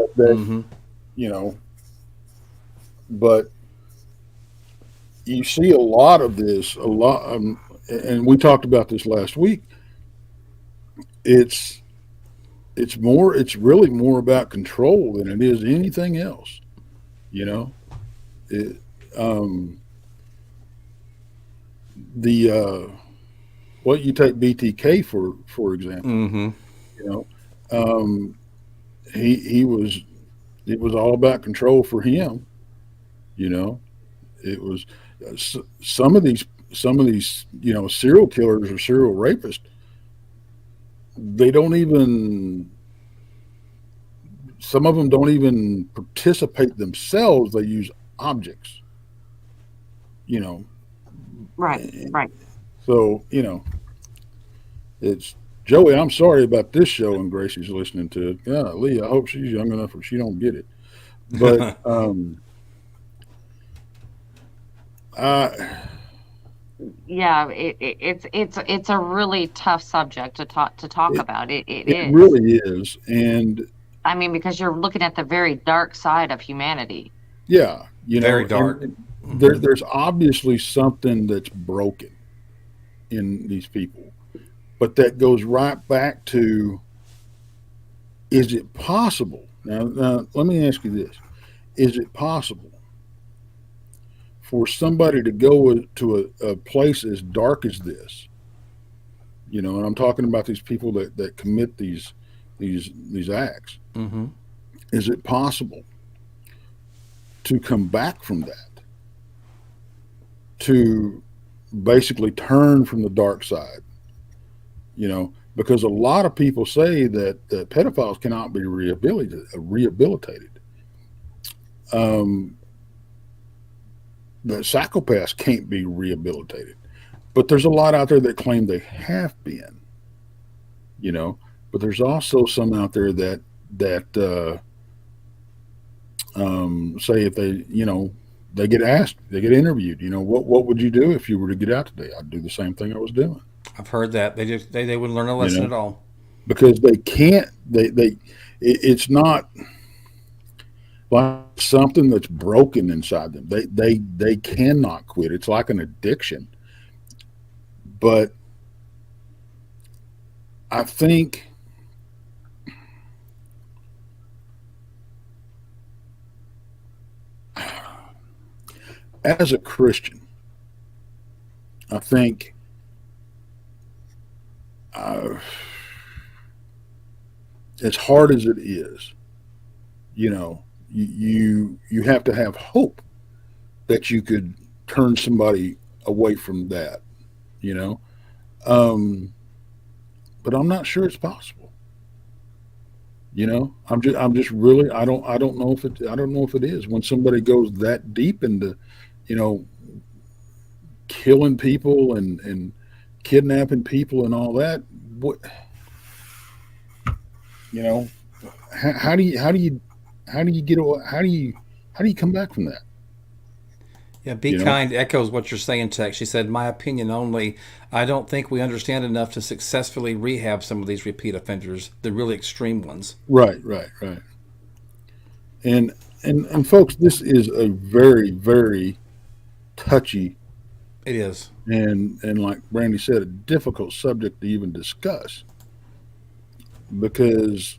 But you see a lot of this, and we talked about this last week. It's really more about control than it is anything else. What you take BTK for example, it was all about control for him. It was some of these serial killers or serial rapists, they don't even some of them don't even participate themselves. They use objects, you know. Right. So, it's Joey. I'm sorry about this show, and Gracie's listening to it. Yeah, Lee. I hope she's young enough or she don't get it. But Yeah, it's a really tough subject to talk about. It is. really is, and I mean, because you're looking at the very dark side of humanity. yeah, very dark. And there's obviously something that's broken in these people, but that goes right back to: is it possible? Now, let me ask you this: is it possible for somebody to go to a place as dark as this? And I'm talking about these people that commit these acts. Mm-hmm. Is it possible to come back from that, to basically turn from the dark side? Because a lot of people say that pedophiles cannot be rehabilitated. That psychopaths can't be rehabilitated, but there's a lot out there that claim they have been. But there's also some out there that say if they get asked, they get interviewed. What would you do if you were to get out today? I'd do the same thing I was doing. I've heard that they wouldn't learn a lesson at all, because they can't. It's not like something that's broken inside them. They cannot quit. It's like an addiction. But I think as a Christian, I think as hard as it is, you have to have hope that you could turn somebody away from that, but I'm not sure it's possible. I'm just really, I don't know if it is, when somebody goes that deep into, killing people and kidnapping people and all that. What, how do you come back from that? Yeah, Be Kind echoes what you're saying, Tex. She said, my opinion only, I don't think we understand enough to successfully rehab some of these repeat offenders, the really extreme ones. Right. And folks, this is a very, very touchy. It is. And like Brandy said, a difficult subject to even discuss, because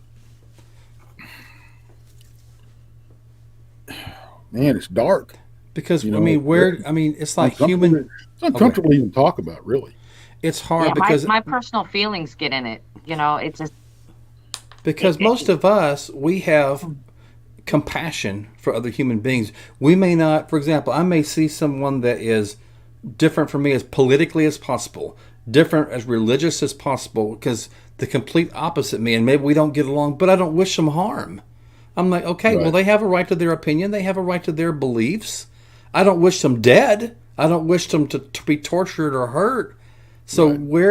man, it's dark. Because it's like human. It's uncomfortable to even talk about, really. It's hard because my personal feelings get in it. It's just because most of us, we have compassion for other human beings. We may not, for example, I may see someone that is different from me as politically as possible, different as religious as possible, because the complete opposite me, and maybe we don't get along, but I don't wish them harm. I'm like, okay, well, they have a right to their opinion. They have a right to their beliefs. I don't wish them dead. I don't wish them to be tortured or hurt. So we,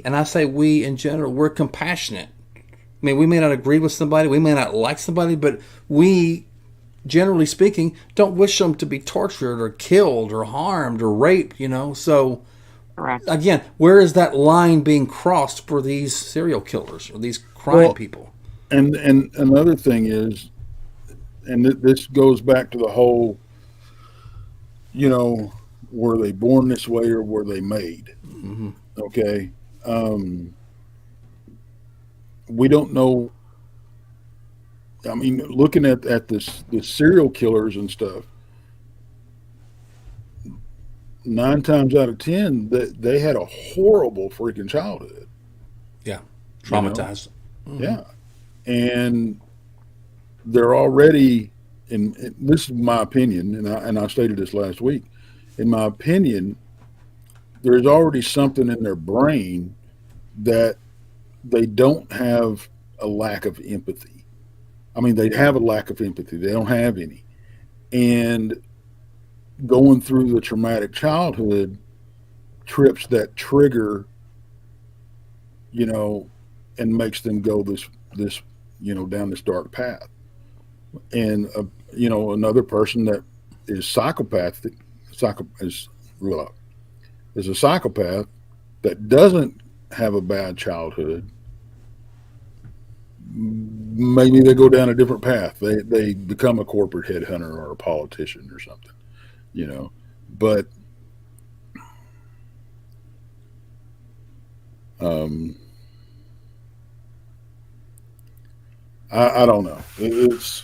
and I say we in general, we're compassionate. I mean, we may not agree with somebody, we may not like somebody, but we, generally speaking, don't wish them to be tortured or killed or harmed or raped, So, correct. Again, where is that line being crossed for these serial killers or these crime people? And another thing is, and this goes back to the whole, were they born this way or were they made? Mm-hmm. Okay. We don't know. I mean, looking at the serial killers and stuff, 9 times out of 10, they had a horrible freaking childhood. Yeah. Traumatized. Mm-hmm. Yeah. And they're already, and this is my opinion, and I stated this last week. In my opinion, there's already something in their brain that they don't have a lack of empathy. I mean, they have a lack of empathy. They don't have any. And going through the traumatic childhood trips that trigger, you know, and makes them go this down this dark path. And another person that is psychopathic, well, is a psychopath that doesn't have a bad childhood. Maybe they go down a different path. They become a corporate headhunter or a politician or something, But I don't know. It's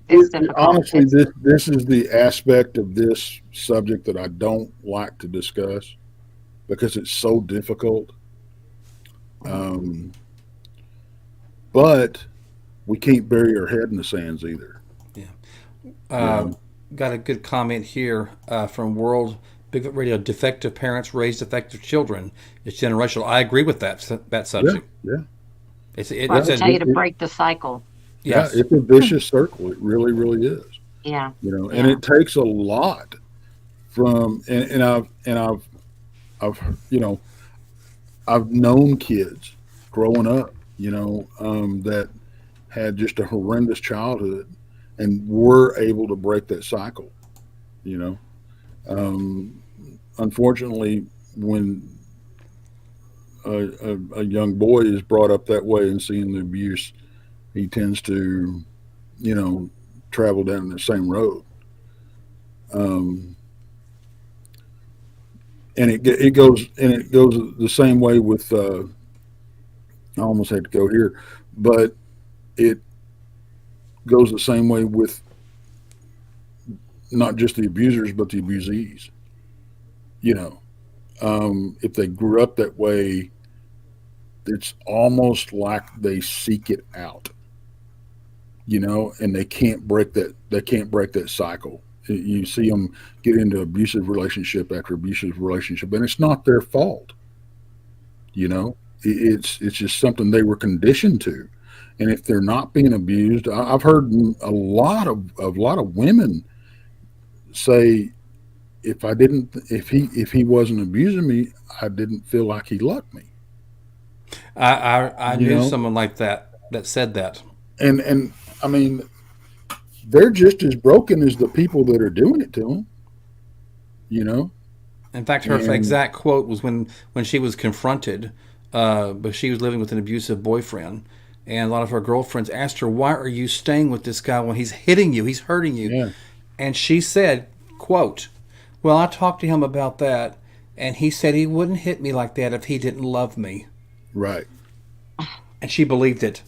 difficult. Honestly, this is the aspect of this subject that I don't like to discuss because it's so difficult. But we can't bury our head in the sands either. Yeah. Got a good comment here from World Bigfoot Radio. Defective parents raise defective children. It's generational. I agree with that subject. Yeah. It's tell you to break the cycle. Yes. Yeah, it's a vicious circle. It really, really is. Yeah. And it takes a lot from and I've known kids growing up, that had just a horrendous childhood and were able to break that cycle. Unfortunately, when a young boy is brought up that way and seeing the abuse, he tends to, travel down the same road. And it goes the same way with. I almost had to go here, but it goes the same way with not just the abusers but the abusees. If they grew up that way, it's almost like they seek it out. And they can't break that. They can't break that cycle. You see them get into abusive relationship after abusive relationship, and it's not their fault. It's just something they were conditioned to. And if they're not being abused, I've heard a lot of women say, if he wasn't abusing me, I didn't feel like he loved me. I knew someone like that said that. And I mean, they're just as broken as the people that are doing it to them. In fact, her exact quote was when she was confronted, but she was living with an abusive boyfriend, and a lot of her girlfriends asked her, "Why are you staying with this guy when he's hitting you, he's hurting you?" Yeah. And she said, quote, "Well, I talked to him about that, and he said he wouldn't hit me like that if he didn't love me." Right. And she believed it.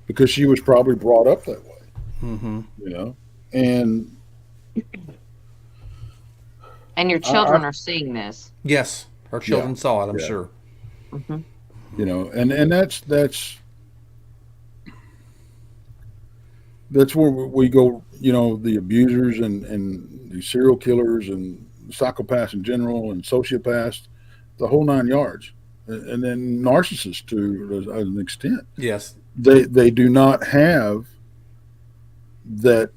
Because she was probably brought up that way. Mm-hmm. And your children are seeing this. Yes, her children saw it, I'm sure. Mm-hmm. And that's where we go, the abusers and the serial killers and psychopaths in general and sociopaths, the whole 9 yards. And then narcissists to an extent. Yes. They do not have that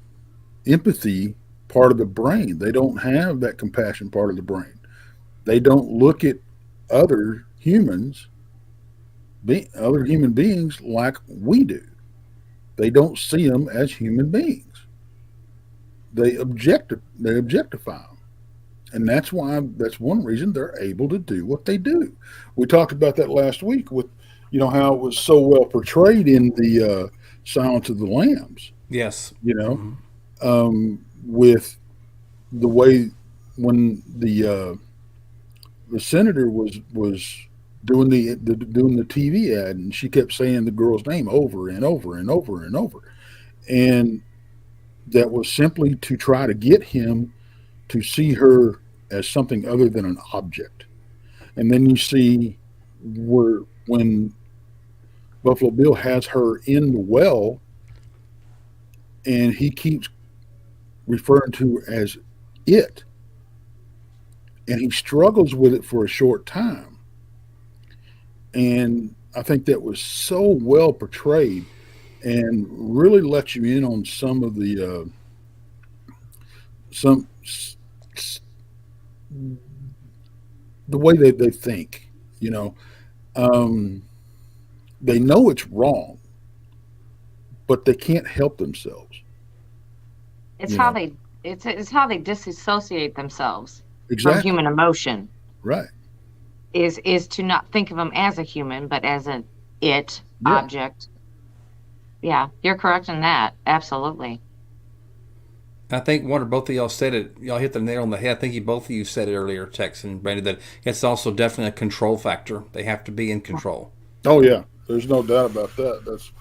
empathy part of the brain. They don't have that compassion part of the brain. They don't look at other human beings like we do. They don't see them as human beings. They objectify them. And that's one reason they're able to do what they do. We talked about that last week with, how it was so well portrayed in the Silence of the Lambs. Yes. With the way when the senator was doing the TV ad, and she kept saying the girl's name over and over and over and over, and that was simply to try to get him to see her as something other than an object. And then you see when Buffalo Bill has her in the well, and he keeps referring to her as it, and he struggles with it for a short time, And I think that was so well portrayed and really let you in on some of the some the way that they think. You know, um, they know it's wrong, but they can't help themselves. It's You how know, they it's how they disassociate themselves from exactly human emotion. right. Is to not think of them as a human, but as an it Yeah, object. Yeah, you're correct in that. Absolutely. I think one or both of y'all said it. Y'all hit the nail on the head. I think both of you said it earlier, Tex and Brandon, that it's also definitely a control factor. They have to be in control. oh yeah, there's no doubt about that. That's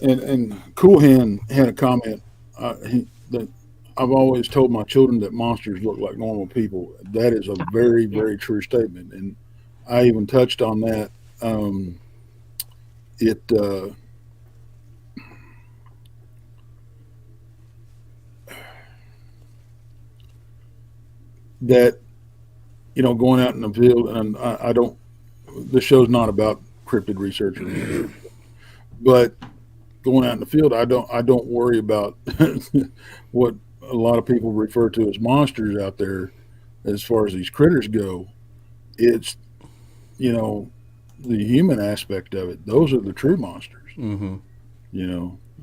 and Cool Hand had a comment. That I've always told my children that monsters look like normal people. That is a very, Yeah. very true statement, and I even touched on that. Um, it that going out in the field, and I don't. This show's not about cryptid research or anything, but going out in the field, I don't worry about what a lot of people refer to as monsters out there. As far as these critters go, it's you know the human aspect of it. Those are the true monsters. Mm-hmm.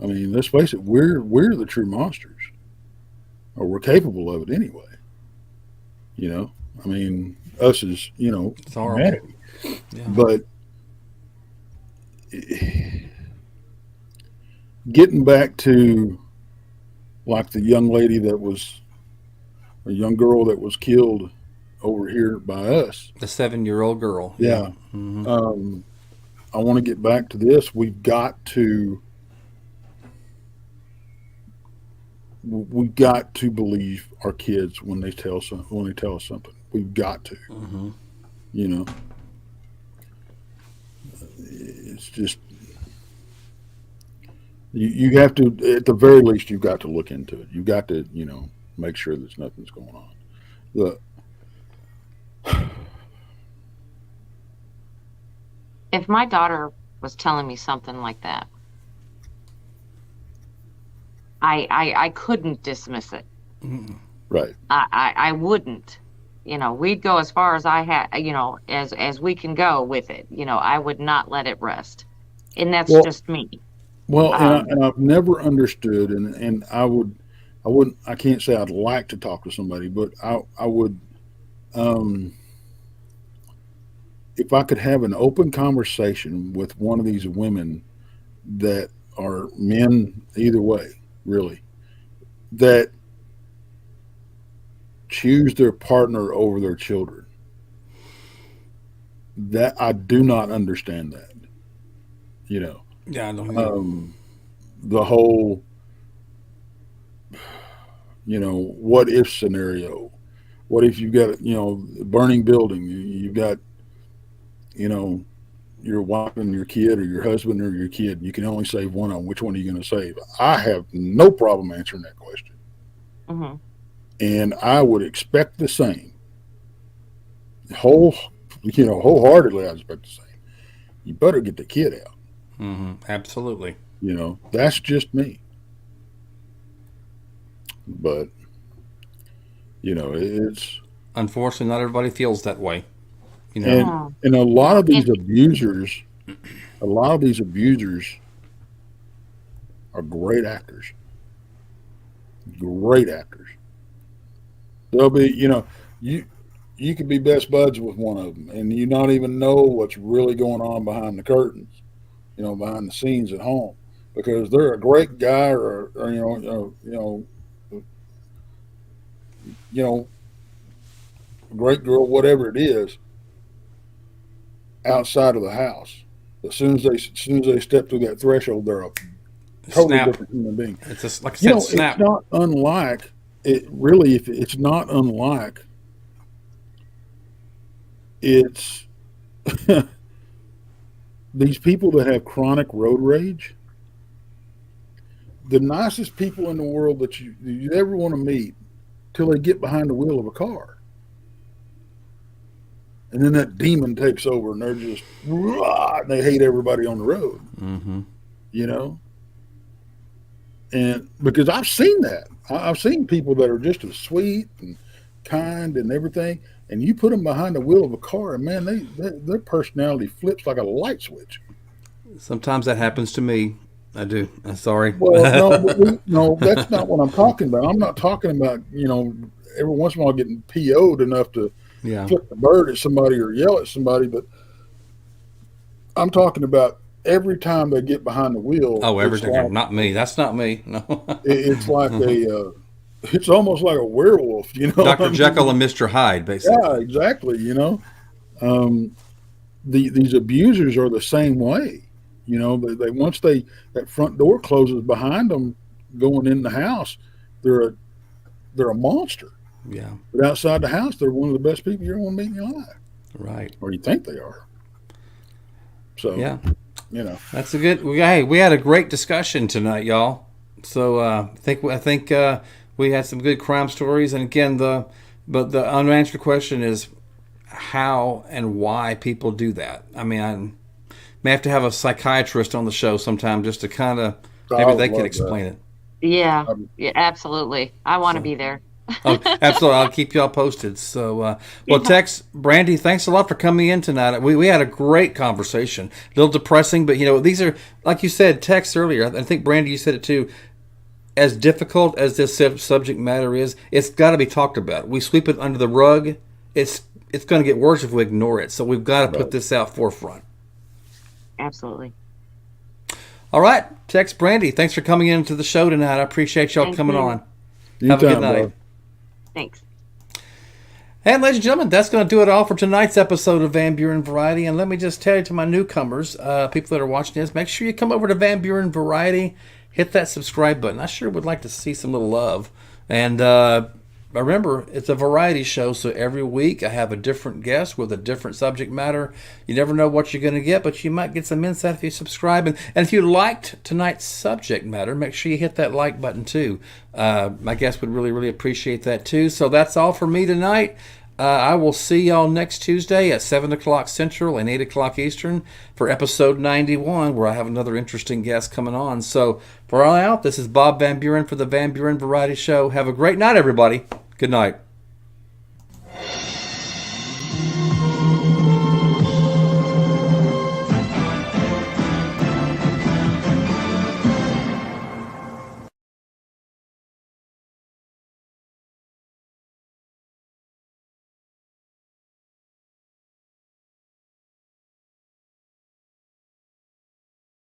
I mean, let's face it, we're the true monsters, or we're capable of it anyway. I mean, us as It's horrible. humanity, Yeah. but getting back to like the young lady that was a young girl that was killed over here by us. The 7-year-old girl. Yeah. Yeah. Mm-hmm. I want to get back to this. We've got to believe our kids when they tell us something. We've got to. Mm-hmm. You know, it's just you have to, at the very least, you've got to look into it. You've got to make sure there's nothing's going on. Look, If my daughter was telling me something like that, I couldn't dismiss it. Mm-hmm. right. I wouldn't. We'd go as far as I had, as we can go with it. I would not let it rest. And that's Well, just me. well, Um, and I've never understood, and I can't say I'd like to talk to somebody, but I would, um, if I could have an open conversation with one of these women that are men, either way, really, that choose their partner over their children. That I do not understand that. You know, Yeah, I don't either. um, the whole what if scenario. What if you've got a burning building? You've got you know your wife and your kid, or your husband or your kid. You can only save one of them. Which one are you going to save? I have no problem answering that question, mhm. and I would expect the same. Wholeheartedly, I expect the same. You better get the kid out. Mm-hmm. Absolutely. That's just me. But it's Unfortunately, not everybody feels that way. You know. and No, and a lot no. of these abusers, a lot of these abusers are great actors. Great actors. They'll be, you you could be best buds with one of them, and you not even know what's really going on behind the curtains, behind the scenes at home, because they're a great guy, or you know, great girl, whatever it is, outside of the house. As soon as they step through that threshold, they're a totally Snap. different human being. It's just like I said, It's snap. not unlike it. Really, if it's not unlike, it's these people that have chronic road rage. The nicest people in the world that you ever want to meet till they get behind the wheel of a car. and then that demon takes over, and they're just and they hate everybody on the road. Mm-hmm. You know, and because I've seen that, I've seen people that are just as sweet and kind and everything, and you put them behind the wheel of a car, and man, their personality flips like a light switch. Sometimes that happens to me. I do. I'm sorry. Well, no, that's not what I'm talking about. I'm not talking about, every once in a while getting PO'd enough to flip the bird at somebody or yell at somebody, but I'm talking about every time they get behind the wheel. Oh, every time. Not me. That's not me. No. It's like it's almost like a werewolf, Dr. Jekyll and Mr. Hyde, basically. Yeah, exactly. These abusers are the same way. They once that front door closes behind them going in the house, they're a monster. Yeah. But outside the house, they're one of the best people you're going to meet in your life. Right. Or you think they are. So, yeah. That's a good. We had a great discussion tonight, y'all. So I think we had some good crime stories, and again, the unanswered question is how and why people do that. I mean, I may have to have a psychiatrist on the show sometime just to kind of maybe they can explain it. Yeah, absolutely. I want to be there. Oh, absolutely. I'll keep y'all posted. So, Tex, Brandy, thanks a lot for coming in tonight. We had a great conversation. A little depressing, but these are, like you said, Tex earlier. I think Brandy, you said it too. As difficult as this subject matter is, it's got to be talked about. We sweep it under the rug. It's going to get worse if we ignore it. So we've got to put this out forefront. Absolutely. All right, Tex, Brandy, thanks for coming into the show tonight. I appreciate y'all coming on. Have a good night. Bro. Thanks. And ladies and gentlemen, that's going to do it all for tonight's episode of Van Buren Variety. And let me just tell you to my newcomers, people that are watching this, make sure you come over to Van Buren Variety, hit that subscribe button. I sure would like to see some little love. And remember, it's a variety show, so every week I have a different guest with a different subject matter. You never know what you're going to get, but you might get some insight if you subscribe. And if you liked tonight's subject matter, make sure you hit that like button too. My guest would really, really appreciate that too. So that's all for me tonight. I will see y'all next Tuesday at 7 o'clock Central and 8 o'clock Eastern for episode 91, where I have another interesting guest coming on. So for all out, this is Bob Van Buren for the Van Buren Variety Show. Have a great night, everybody. Good night.